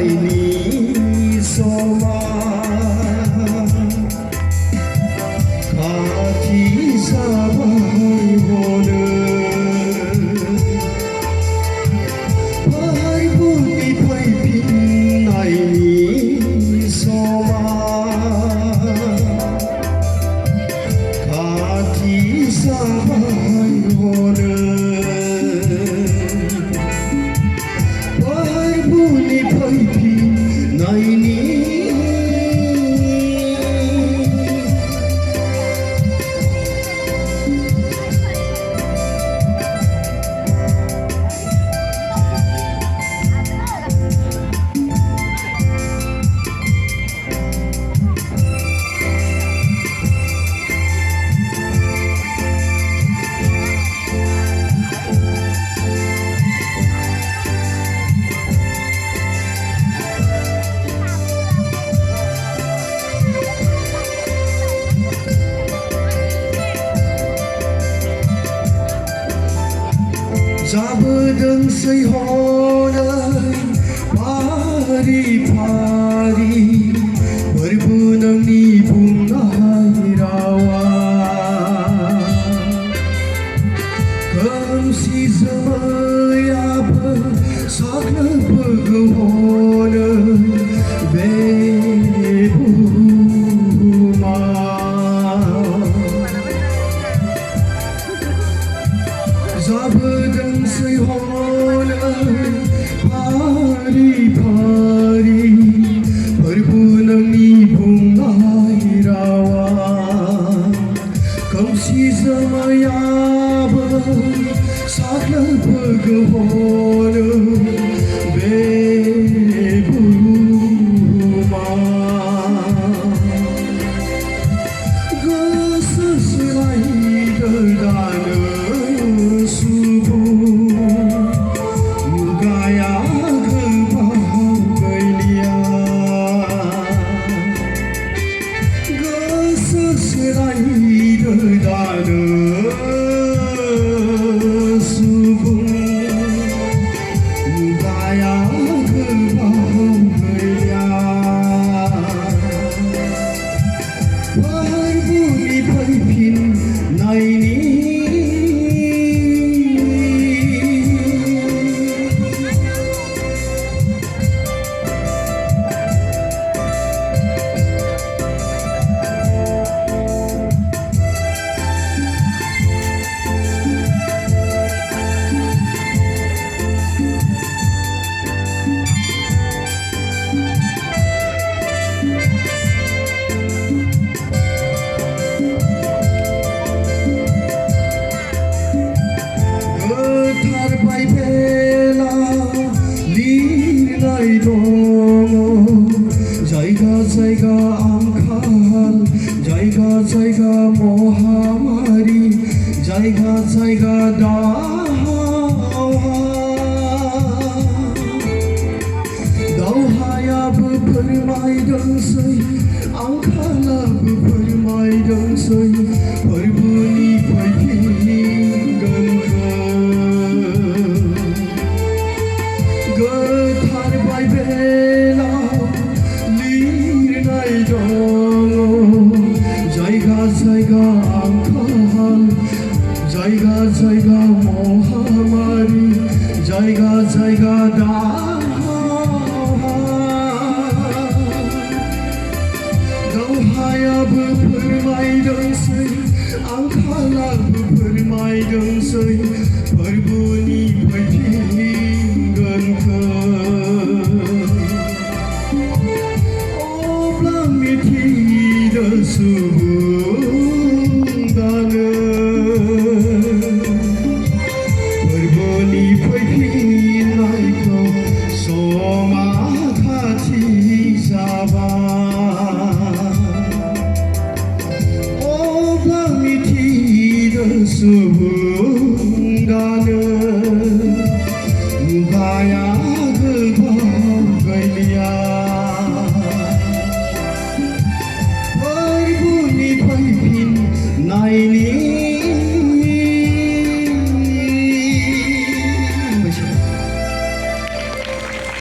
नायनि समा खाथि जाबाय हनो फैबुनि फैफिननायनि समा खाथि जाबाय हनो फैबुनि फैफिननायनि जाबोदोंसै हनै फारि फारि फोरबो नोंनि बुंनाय रावा खोमसि जोमैयाबो साग्लोबबोगौ हनै बे बुहुमा जाबोदोंसै हनै फारि फारि फोरबो नोंनि बुंनाय रावा खोमसि जोमैयाबो साग्लोबबोगौ हनै बे बुहुमा गोसो सोलायदों जायगा जायगा आंखाल जायगा जायगा महामारी जायगा जायगा दावहायाबो फोरमायदोंसै आंखालाबो फोरमायदोंसै फोरबोनि फैफिनगोनखौ गोथार बाइबेलाव लिरनाय दङ जायगा जायगा आंखाल जायगा जायगा महामारि जायगा जायगा दावहायाबो फोरमायदोंसै आंखालाबो फोरमायदोंसै फोरबोनि फैफिनगोनखौ अब्ला मिथिदो सुबुंदानो फोरबोनि फैफिननायखौ समा खाथि जाबाय अब्ला मिथिदो सुबुंदानो मुगाया गोबाव गैलिया फोरबोनि फैफिननायनि